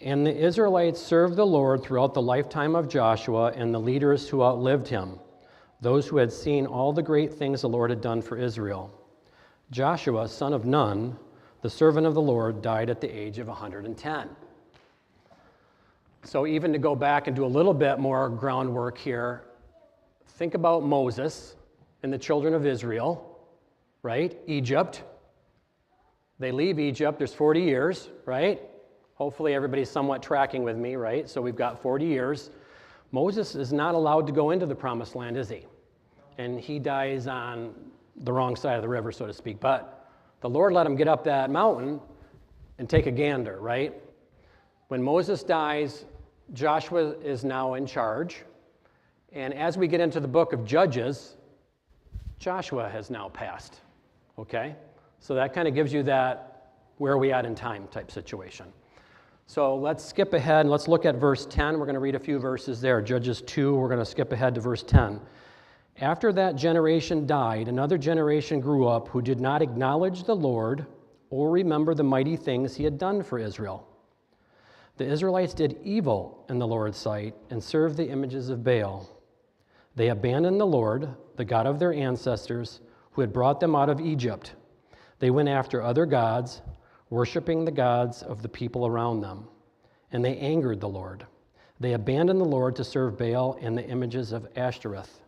And the Israelites served the Lord throughout the lifetime of Joshua and the leaders who outlived him, those who had seen all the great things the Lord had done for Israel. Joshua, son of Nun, the servant of the Lord, died at the age of 110. So even to go back and do a little bit more groundwork here, think about Moses and the children of Israel, right? Egypt. They leave Egypt, there's 40 years, right? Hopefully everybody's somewhat tracking with me, right? So we've got 40 years. Moses is not allowed to go into the promised land, is he? And he dies on the wrong side of the river, so to speak. But the Lord let him get up that mountain and take a gander, right? When Moses dies, Joshua is now in charge. And as we get into the book of Judges, Joshua has now passed, okay? So that kind of gives you that where are we at in time type situation. So let's skip ahead and let's look at verse 10. We're going to read a few verses there. Judges 2, we're going to skip ahead to verse 10. After that generation died, another generation grew up who did not acknowledge the Lord or remember the mighty things he had done for Israel. The Israelites did evil in the Lord's sight and served the images of Baal. They abandoned the Lord, the God of their ancestors, who had brought them out of Egypt. They went after other gods, worshiping the gods of the people around them, and they angered the Lord. They abandoned the Lord to serve Baal and the images of Ashtoreth.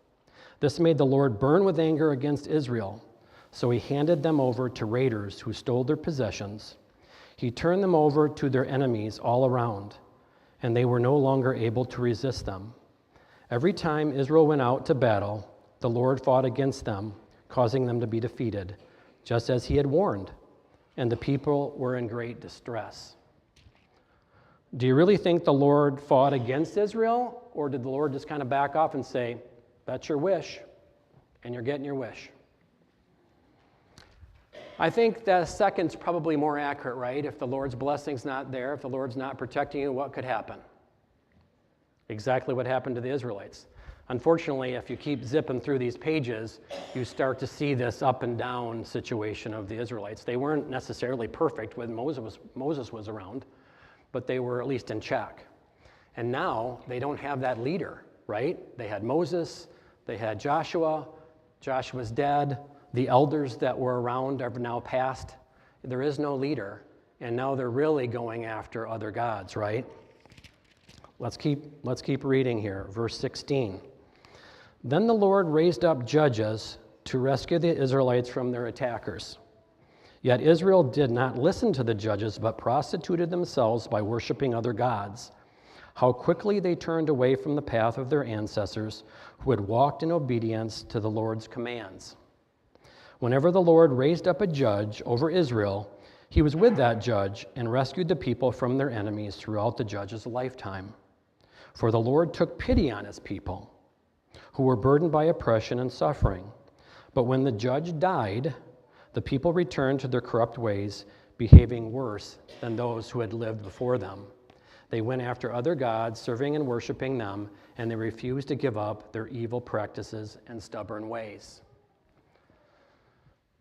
This made the Lord burn with anger against Israel, so he handed them over to raiders who stole their possessions. He turned them over to their enemies all around, and they were no longer able to resist them. Every time Israel went out to battle, the Lord fought against them, causing them to be defeated, just as he had warned, and the people were in great distress. Do you really think the Lord fought against Israel, or did the Lord just kind of back off and say, that's your wish, and you're getting your wish? I think the second's probably more accurate, right? If the Lord's blessing's not there, if the Lord's not protecting you, what could happen? Exactly what happened to the Israelites. Unfortunately, if you keep zipping through these pages, you start to see this up and down situation of the Israelites. They weren't necessarily perfect when Moses was around, but they were at least in check. And now they don't have that leader, right? They had Moses, they had Joshua. Joshua's dead. The elders that were around are now passed. There is no leader, and now they're really going after other gods, right? Let's keep reading here. Verse 16. Then the Lord raised up judges to rescue the Israelites from their attackers. Yet Israel did not listen to the judges, but prostituted themselves by worshiping other gods. How quickly they turned away from the path of their ancestors, who had walked in obedience to the Lord's commands. Whenever the Lord raised up a judge over Israel, he was with that judge and rescued the people from their enemies throughout the judge's lifetime. For the Lord took pity on his people, who were burdened by oppression and suffering. But when the judge died, the people returned to their corrupt ways, behaving worse than those who had lived before them. They went after other gods, serving and worshiping them, and they refused to give up their evil practices and stubborn ways.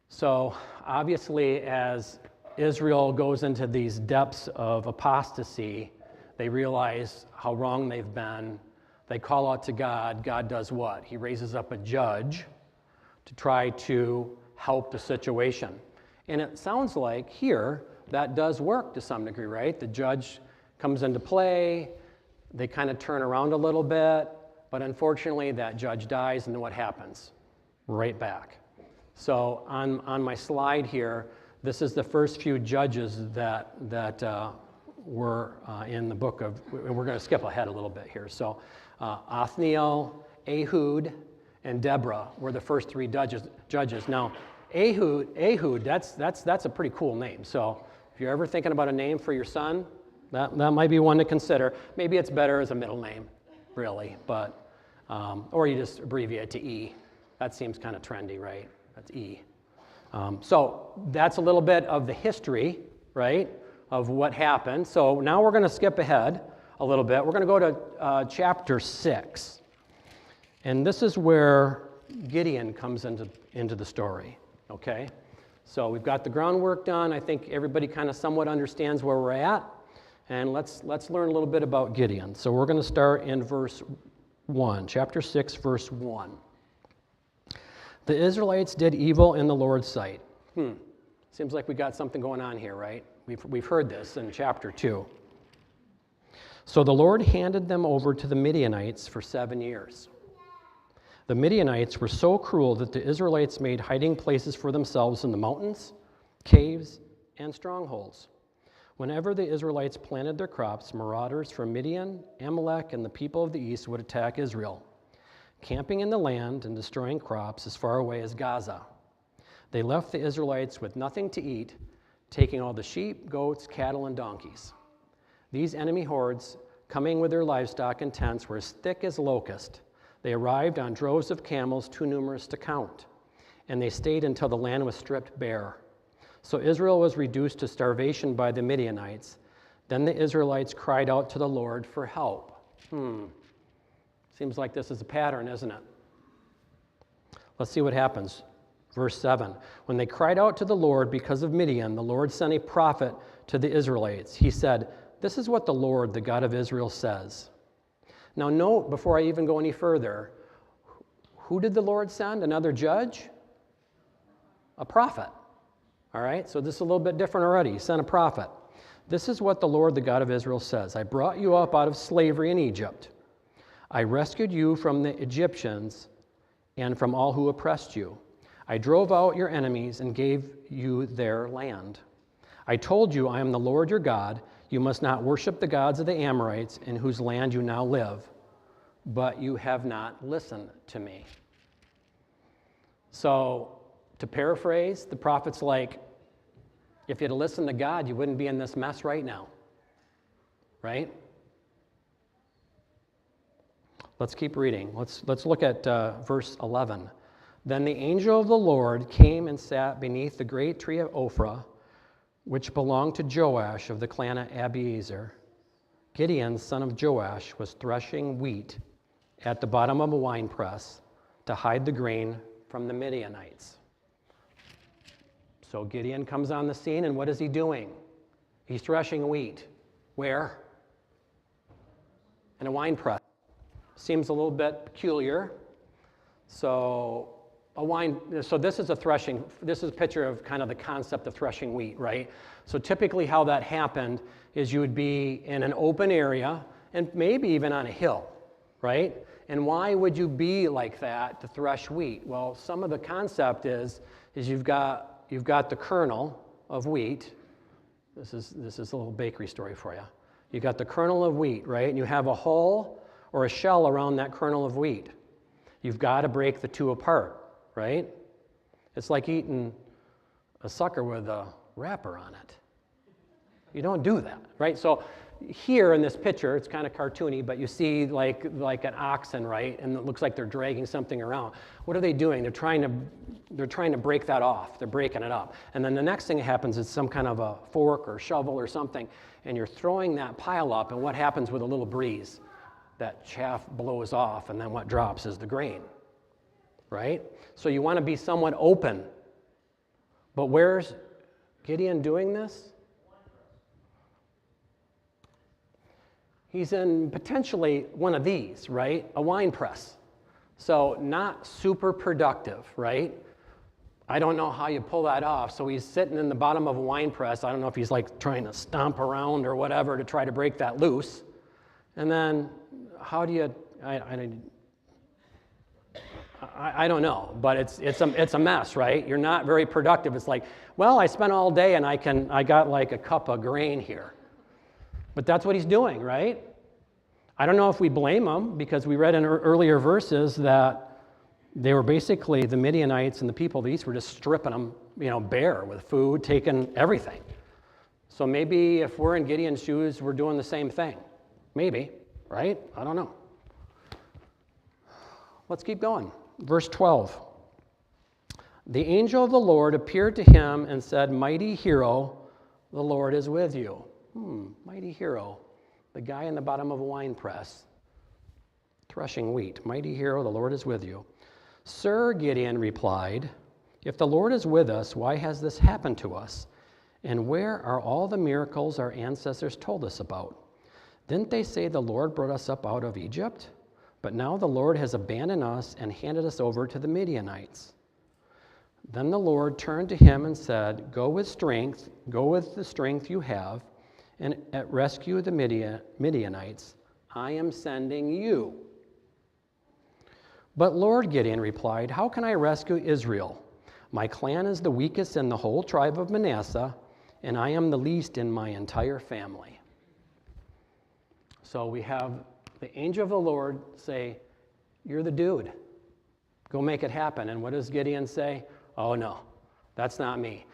So obviously, as Israel goes into these depths of apostasy, they realize how wrong they've been. They call out to God. God does what? He raises up a judge to try to help the situation. And it sounds like here that does work to some degree, right? The judge comes into play. They kind of turn around a little bit. But unfortunately, that judge dies, and then what happens? Right back. So on my slide here, this is the first few judges that were in the book of, we're going to skip ahead a little bit here. So Othniel, Ehud, and Deborah were the first three judges. Now, Ehud, that's a pretty cool name. So if you're ever thinking about a name for your son, that might be one to consider. Maybe it's better as a middle name, really, but or you just abbreviate it to E. That seems kind of trendy, right? That's E. So that's a little bit of the history, right, of what happened. So now we're going to skip ahead a little bit. We're going to go to chapter 6. And this is where Gideon comes into the story, okay? So we've got the groundwork done. I think everybody kind of somewhat understands where we're at. And let's learn a little bit about Gideon. So we're going to start in verse 1, chapter 6, verse 1. The Israelites did evil in the Lord's sight. Seems like we got something going on here, right? We've heard this in chapter 2. So the Lord handed them over to the Midianites for 7 years. The Midianites were so cruel that the Israelites made hiding places for themselves in the mountains, caves, and strongholds. Whenever the Israelites planted their crops, marauders from Midian, Amalek, and the people of the east would attack Israel, camping in the land and destroying crops as far away as Gaza. They left the Israelites with nothing to eat, taking all the sheep, goats, cattle, and donkeys. These enemy hordes, coming with their livestock and tents, were as thick as locusts. They arrived on droves of camels too numerous to count, and they stayed until the land was stripped bare. So Israel was reduced to starvation by the Midianites. Then the Israelites cried out to the Lord for help. Seems like this is a pattern, isn't it? Let's see what happens. Verse 7. When they cried out to the Lord because of Midian, the Lord sent a prophet to the Israelites. He said, "This is what the Lord, the God of Israel, says." Now note, before I even go any further, who did the Lord send? Another judge? A prophet. All right, so this is a little bit different already. He sent a prophet. This is what the Lord, the God of Israel, says. I brought you up out of slavery in Egypt. I rescued you from the Egyptians and from all who oppressed you. I drove out your enemies and gave you their land. I told you, I am the Lord your God. You must not worship the gods of the Amorites in whose land you now live. But you have not listened to me. So, to paraphrase, the prophet's like, if you'd listened to God, you wouldn't be in this mess right now. Right? Let's keep reading. Let's look at verse 11. Then the angel of the Lord came and sat beneath the great tree of Ophrah, which belonged to Joash of the clan of Abiezer. Gideon, son of Joash, was threshing wheat at the bottom of a winepress to hide the grain from the Midianites. So Gideon comes on the scene, and what is he doing? He's threshing wheat. Where? In a winepress. Seems a little bit peculiar. So this is a threshing, this is a picture of kind of the concept of threshing wheat, right? So typically how that happened is you would be in an open area and maybe even on a hill, right? And why would you be like that to thresh wheat? Well, some of the concept is you've got the kernel of wheat. This is a little bakery story for you. You got the kernel of wheat, right? And you have a hole or a shell around that kernel of wheat. You've got to break the two apart. Right? It's like eating a sucker with a wrapper on it. You don't do that, right? So here in this picture, it's kind of cartoony, but you see like an oxen, right? And it looks like they're dragging something around. What are they doing? They're trying to break that off. They're breaking it up. And then the next thing that happens is some kind of a fork or shovel or something, and you're throwing that pile up, and what happens with a little breeze? That chaff blows off, and then what drops is the grain. Right? So you want to be somewhat open. But where's Gideon doing this? He's in potentially one of these, right? A wine press. So not super productive, right? I don't know how you pull that off. So he's sitting in the bottom of a wine press. I don't know if he's like trying to stomp around or whatever to try to break that loose. And then how do you, I don't know, but it's a mess, right? You're not very productive. It's like, well, I spent all day and I got like a cup of grain here. But that's what he's doing, right? I don't know if we blame him, because we read in earlier verses that they were basically, the Midianites and the people of the east were just stripping them, bare with food, taking everything. So maybe if we're in Gideon's shoes, we're doing the same thing. Maybe, right? I don't know. Let's keep going. Verse 12. The angel of the Lord appeared to him and said, "Mighty hero, the Lord is with you." Mighty hero. The guy in the bottom of a wine press, threshing wheat. Mighty hero, the Lord is with you. "Sir," Gideon replied, "if the Lord is with us, why has this happened to us? And where are all the miracles our ancestors told us about? Didn't they say the Lord brought us up out of Egypt? But now the Lord has abandoned us and handed us over to the Midianites." Then the Lord turned to him and said, go with the strength you have, and rescue the Midianites. I am sending you. "But Lord," Gideon replied, "how can I rescue Israel? My clan is the weakest in the whole tribe of Manasseh, and I am the least in my entire family." So we have the angel of the Lord say, "You're the dude. Go make it happen." And what does Gideon say? "Oh no, that's not me.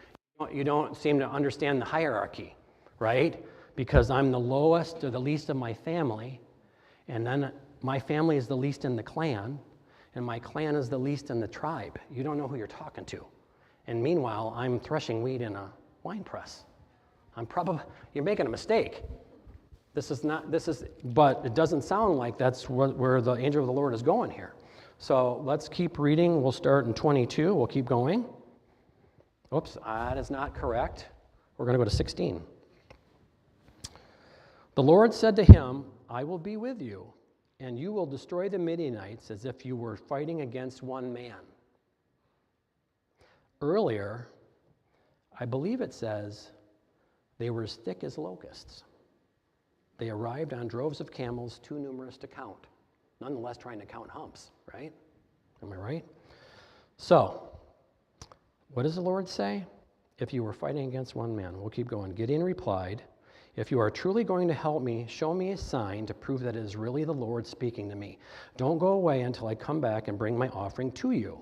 You don't seem to understand the hierarchy, right? Because I'm the lowest or the least of my family, and then my family is the least in the clan, and my clan is the least in the tribe. You don't know who you're talking to. And meanwhile, I'm threshing wheat in a wine press. You're making a mistake. But it doesn't sound like that's where the angel of the Lord is going here. So let's keep reading. We'll start in 22. We'll keep going. Oops, that is not correct. We're going to go to 16. "The Lord said to him, I will be with you, and you will destroy the Midianites as if you were fighting against one man." Earlier, I believe it says, they were as thick as locusts. They arrived on droves of camels too numerous to count. Nonetheless, trying to count humps, right? Am I right? So, what does the Lord say? If you were fighting against one man. We'll keep going. Gideon replied, "If you are truly going to help me, show me a sign to prove that it is really the Lord speaking to me. Don't go away until I come back and bring my offering to you."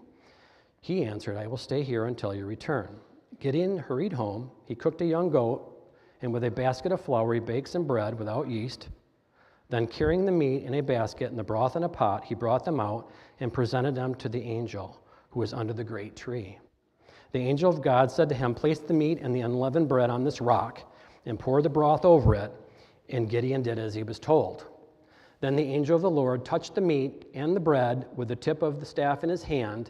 He answered, "I will stay here until you return." Gideon hurried home. He cooked a young goat, and with a basket of flour, he baked some bread without yeast. Then, carrying the meat in a basket and the broth in a pot, he brought them out and presented them to the angel who was under the great tree. The angel of God said to him, "Place the meat and the unleavened bread on this rock and pour the broth over it." And Gideon did as he was told. Then the angel of the Lord touched the meat and the bread with the tip of the staff in his hand,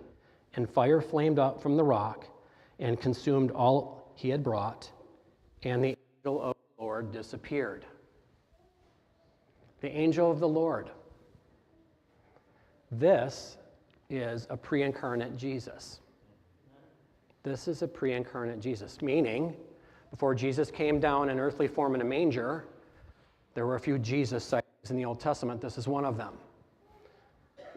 and fire flamed up from the rock and consumed all he had brought, and the angel of the Lord disappeared. The angel of the Lord. This is a pre-incarnate Jesus. This is a pre-incarnate Jesus, meaning before Jesus came down in earthly form in a manger, there were a few Jesus sightings in the Old Testament. This is one of them.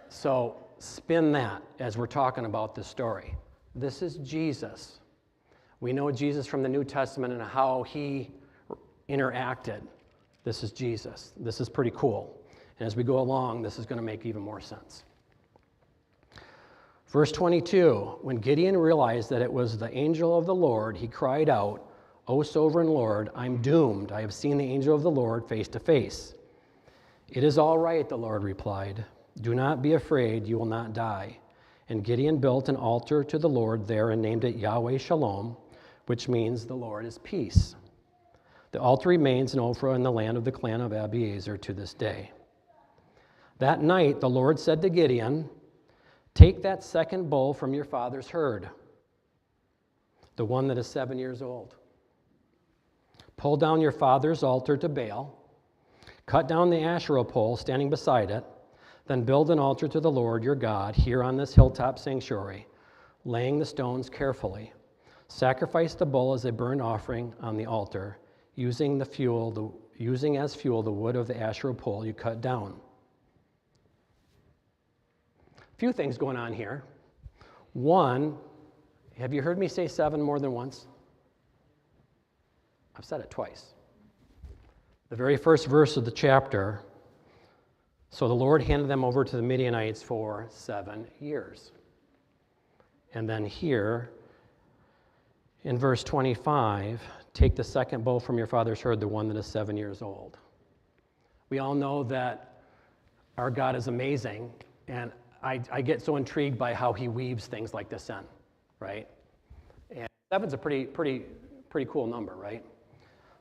So spin that as we're talking about this story. This is Jesus. We know Jesus from the New Testament and how he interacted. This is Jesus. This is pretty cool. And as we go along, this is going to make even more sense. Verse 22, when Gideon realized that it was the angel of the Lord, he cried out, "O sovereign Lord, I'm doomed. I have seen the angel of the Lord face to face." "It is all right," the Lord replied. "Do not be afraid. You will not die." And Gideon built an altar to the Lord there and named it Yahweh Shalom, which means the Lord is peace. The altar remains in Ophrah in the land of the clan of Abiezer to this day. That night the Lord said to Gideon, "Take that second bull from your father's herd, the one that is 7 years old. Pull down your father's altar to Baal, cut down the Asherah pole standing beside it, then build an altar to the Lord your God here on this hilltop sanctuary, laying the stones carefully. Sacrifice the bull as a burnt offering on the altar, using as fuel the wood of the Asherah pole you cut down." A few things going on here. One, have you heard me say 7 more than once? I've said it twice. The very first verse of the chapter, so the Lord handed them over to the Midianites for 7 years. And then here, in verse 25, take the second bull from your father's herd, the one that is 7 years old. We all know that our God is amazing, and I get so intrigued by how he weaves things like this in, right? And 7's a pretty cool number, right?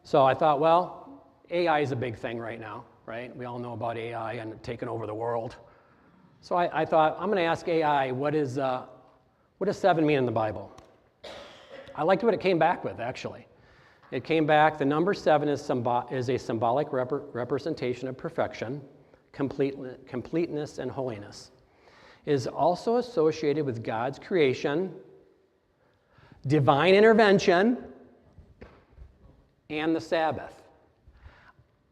So I thought, well, AI is a big thing right now, right? We all know about AI and taking over the world. So I thought, I'm going to ask AI, what does 7 mean in the Bible? I liked what it came back with, actually. It came back. The number 7 is a symbolic representation of perfection, completeness, and holiness. It is also associated with God's creation, divine intervention, and the Sabbath.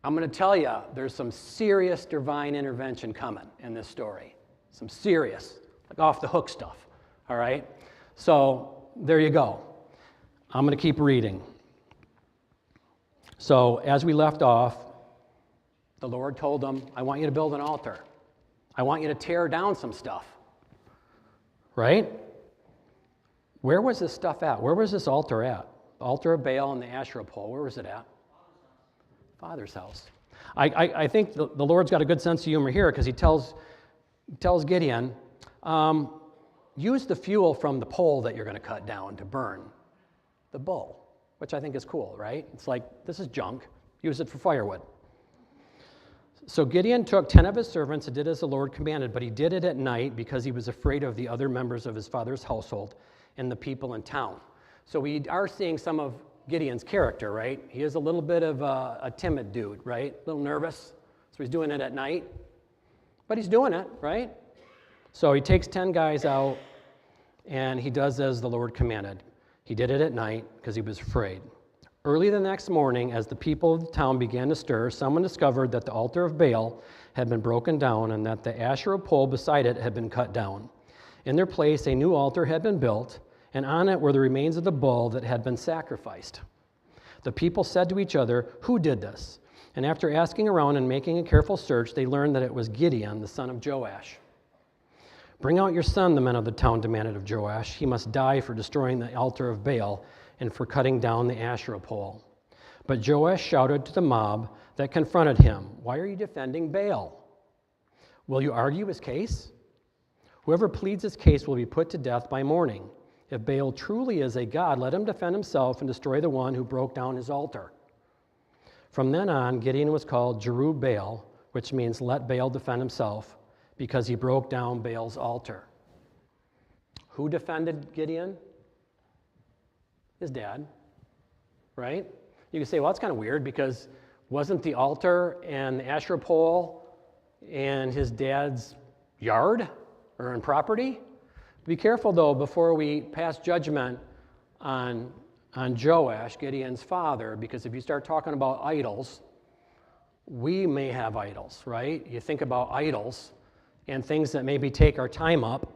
I'm going to tell you, there's some serious divine intervention coming in this story. Some serious, like off the hook stuff. All right? So there you go. I'm going to keep reading. So as we left off, the Lord told them, I want you to build an altar. I want you to tear down some stuff. Right? Where was this stuff at? Where was this altar at? The altar of Baal and the Asherah pole. Where was it at? Father's house. I think the Lord's got a good sense of humor here because he tells Gideon, use the fuel from the pole that you're going to cut down to burn the bull, which I think is cool, right? It's like, this is junk. Use it for firewood. So Gideon took 10 of his servants and did as the Lord commanded, but he did it at night because he was afraid of the other members of his father's household and the people in town. So we are seeing some of Gideon's character, right? He is a little bit of a timid dude, right? A little nervous. So he's doing it at night. But he's doing it, right? So he takes 10 guys out, and he does as the Lord commanded. He did it at night because he was afraid. Early the next morning, as the people of the town began to stir, someone discovered that the altar of Baal had been broken down and that the Asherah pole beside it had been cut down. In their place, a new altar had been built, and on it were the remains of the bull that had been sacrificed. The people said to each other, "Who did this?" And after asking around and making a careful search, they learned that it was Gideon, the son of Joash. "Bring out your son," the men of the town demanded of Joash. "He must die for destroying the altar of Baal and for cutting down the Asherah pole." But Joash shouted to the mob that confronted him, "Why are you defending Baal? Will you argue his case? Whoever pleads his case will be put to death by morning. If Baal truly is a god, let him defend himself and destroy the one who broke down his altar." From then on, Gideon was called Jerubbaal, which means let Baal defend himself, because he broke down Baal's altar. Who defended Gideon? His dad, right? You can say, well, that's kind of weird because wasn't the altar and the Asherah pole in his dad's yard or in property? Be careful, though, before we pass judgment on Joash, Gideon's father, because if you start talking about idols, we may have idols, right? You think about idols and things that maybe take our time up.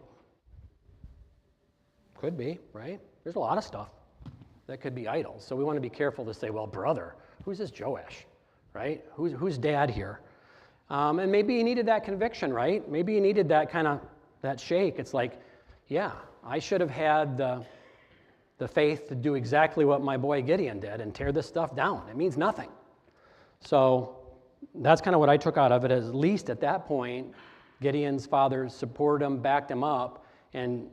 Could be, right? There's a lot of stuff that could be idols. So we want to be careful to say, well, brother, who's this Joash, right? Who's dad here? And maybe he needed that conviction, right? Maybe he needed that kind of, that shake. It's like, yeah, I should have had the faith to do exactly what my boy Gideon did and tear this stuff down. It means nothing. So that's kind of what I took out of it. At least at that point, Gideon's father supported him, backed him up, and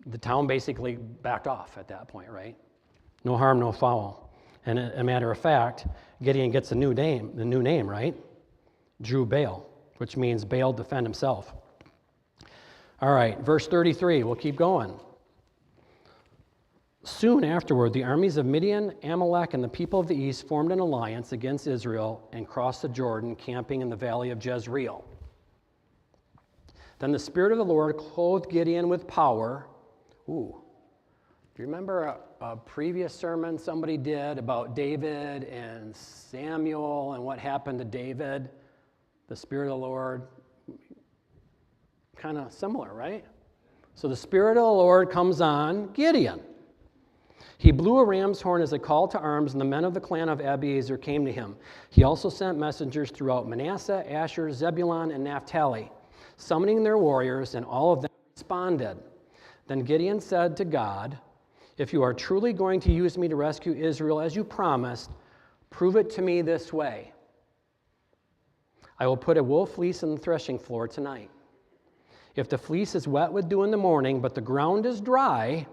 the town basically backed off at that point, right? No harm, no foul. And a matter of fact, Gideon gets the new name, right? Jerubbaal, which means Baal defend himself. All right, verse 33, we'll keep going. Soon afterward, the armies of Midian, Amalek, and the people of the east formed an alliance against Israel and crossed the Jordan, camping in the valley of Jezreel. Then the Spirit of the Lord clothed Gideon with power. Ooh. Do you remember a previous sermon somebody did about David and Samuel and what happened to David? The Spirit of the Lord. Kind of similar, right? So the Spirit of the Lord comes on Gideon. He blew a ram's horn as a call to arms, and the men of the clan of Abiezer came to him. He also sent messengers throughout Manasseh, Asher, Zebulun, and Naphtali, summoning their warriors, and all of them responded. Then Gideon said to God, "If you are truly going to use me to rescue Israel as you promised, prove it to me this way. I will put a wool fleece in the threshing floor tonight. If the fleece is wet with dew in the morning, but the ground is dry,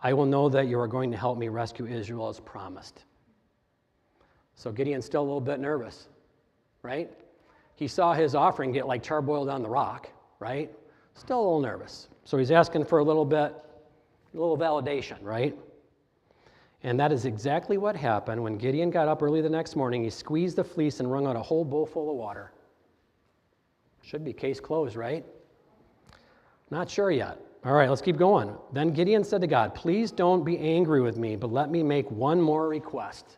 I will know that you are going to help me rescue Israel as promised." So Gideon's still a little bit nervous, right? He saw his offering get like charboiled on the rock, right? Still a little nervous. So he's asking for a little validation, right? And that is exactly what happened. When Gideon got up early the next morning, he squeezed the fleece and wrung out a whole bowl full of water. Should be case closed, right? Not sure yet. All right, let's keep going. Then Gideon said to God, "Please don't be angry with me, but let me make one more request.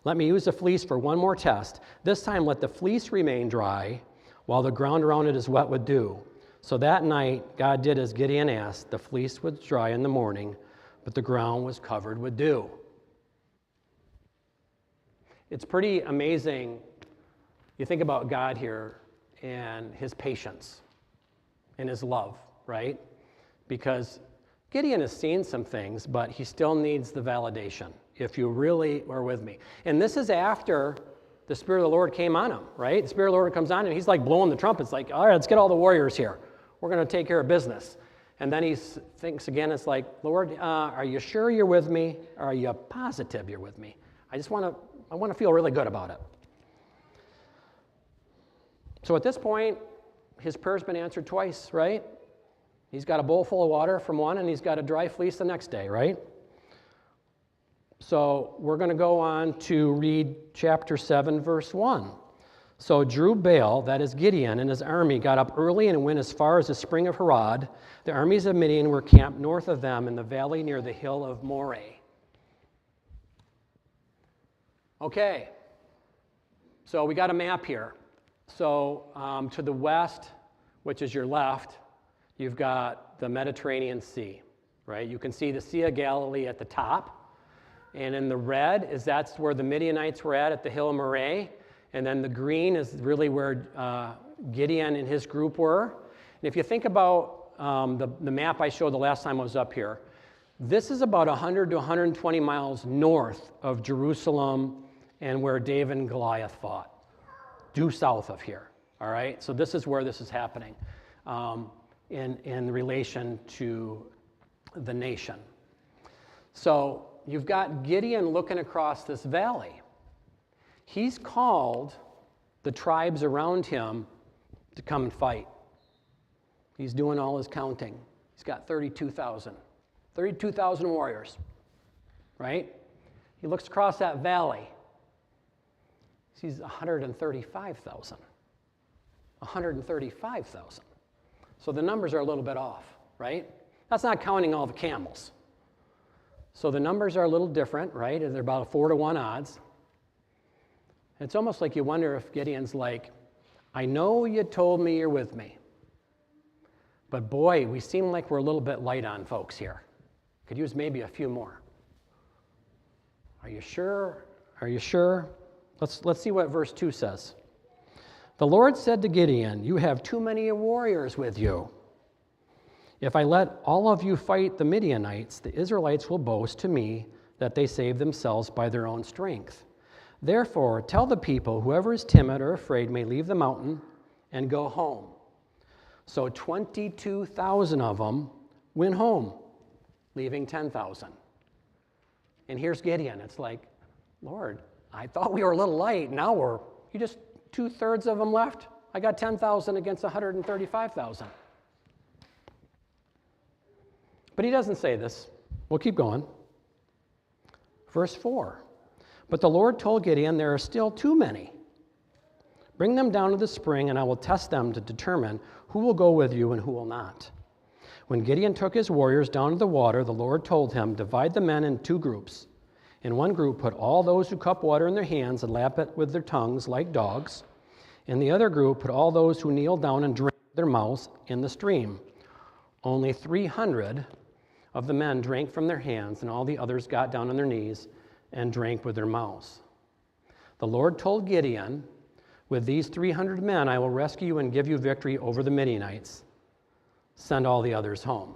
Let me use the fleece for one more test. This time let the fleece remain dry while the ground around it is wet with dew." So that night, God did as Gideon asked. The fleece was dry in the morning, but the ground was covered with dew. It's pretty amazing. You think about God here and his patience and his love, right? Because Gideon has seen some things, but he still needs the validation, if you really are with me. And this is after the Spirit of the Lord came on him, right? The Spirit of the Lord comes on him, he's like blowing the trumpets, like, all right, let's get all the warriors here. We're going to take care of business. And then he thinks again, it's like, Lord, are you sure you're with me? Or are you positive you're with me? I want to feel really good about it. So at this point, his prayer's been answered twice, right? He's got a bowl full of water from one, and he's got a dry fleece the next day, right? So we're going to go on to read chapter 7, verse 1. So Jerubbaal, that is Gideon, and his army got up early and went as far as the spring of Harod. The armies of Midian were camped north of them in the valley near the hill of Moreh. Okay, so we got a map here. So to the west, which is your left, you've got the Mediterranean Sea, right? You can see the Sea of Galilee at the top. And in the red, that's where the Midianites were at the hill of Moreh. And then the green is really where Gideon and his group were. And if you think about the map I showed the last time I was up here, this is about 100 to 120 miles north of Jerusalem and where David and Goliath fought, due south of here, all right? So this is where this is happening in relation to the nation. So you've got Gideon looking across this valley. He's called the tribes around him to come and fight. He's doing all his counting. He's got 32,000 warriors, right? He looks across that valley. He sees 135,000. 135,000. So the numbers are a little bit off, right? That's not counting all the camels. So the numbers are a little different, right? They're about 4-to-1 odds. It's almost like you wonder if Gideon's like, I know you told me you're with me, but boy, we seem like we're a little bit light on folks here. Could use maybe a few more. Are you sure? Are you sure? Let's see what verse 2 says. The Lord said to Gideon, "You have too many warriors with you. If I let all of you fight the Midianites, the Israelites will boast to me that they saved themselves by their own strength. Therefore, tell the people, whoever is timid or afraid may leave the mountain and go home." So 22,000 of them went home, leaving 10,000. And here's Gideon. It's like, Lord, I thought we were a little light. Now you just 2/3 of them left. I got 10,000 against 135,000. But he doesn't say this. We'll keep going. Verse 4. But the Lord told Gideon, "There are still too many. Bring them down to the spring, and I will test them to determine who will go with you and who will not." When Gideon took his warriors down to the water, the Lord told him, "Divide the men in 2 groups. In one group, put all those who cup water in their hands and lap it with their tongues like dogs. In the other group, put all those who kneel down and drink with their mouths in the stream." Only 300 of the men drank from their hands, and all the others got down on their knees and drank with their mouths. The Lord told Gideon, "With these 300 men I will rescue you and give you victory over the Midianites. Send all the others home."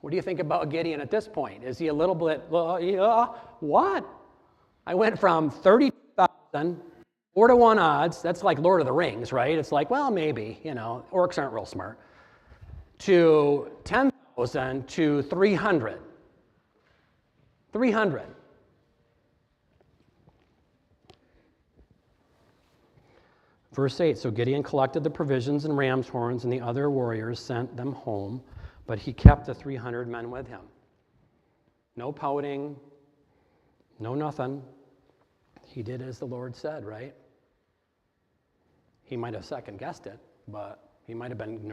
What do you think about Gideon at this point? Is he a little bit, what? I went from 32,000, 4-to-1 odds, that's like Lord of the Rings, right? It's like, well, maybe, orcs aren't real smart, to 10,000 to 300. 300. Verse 8, so Gideon collected the provisions and ram's horns, and the other warriors sent them home, but he kept the 300 men with him. No pouting, no nothing. He did as the Lord said, right? He might have second guessed it, but he might have been nervous.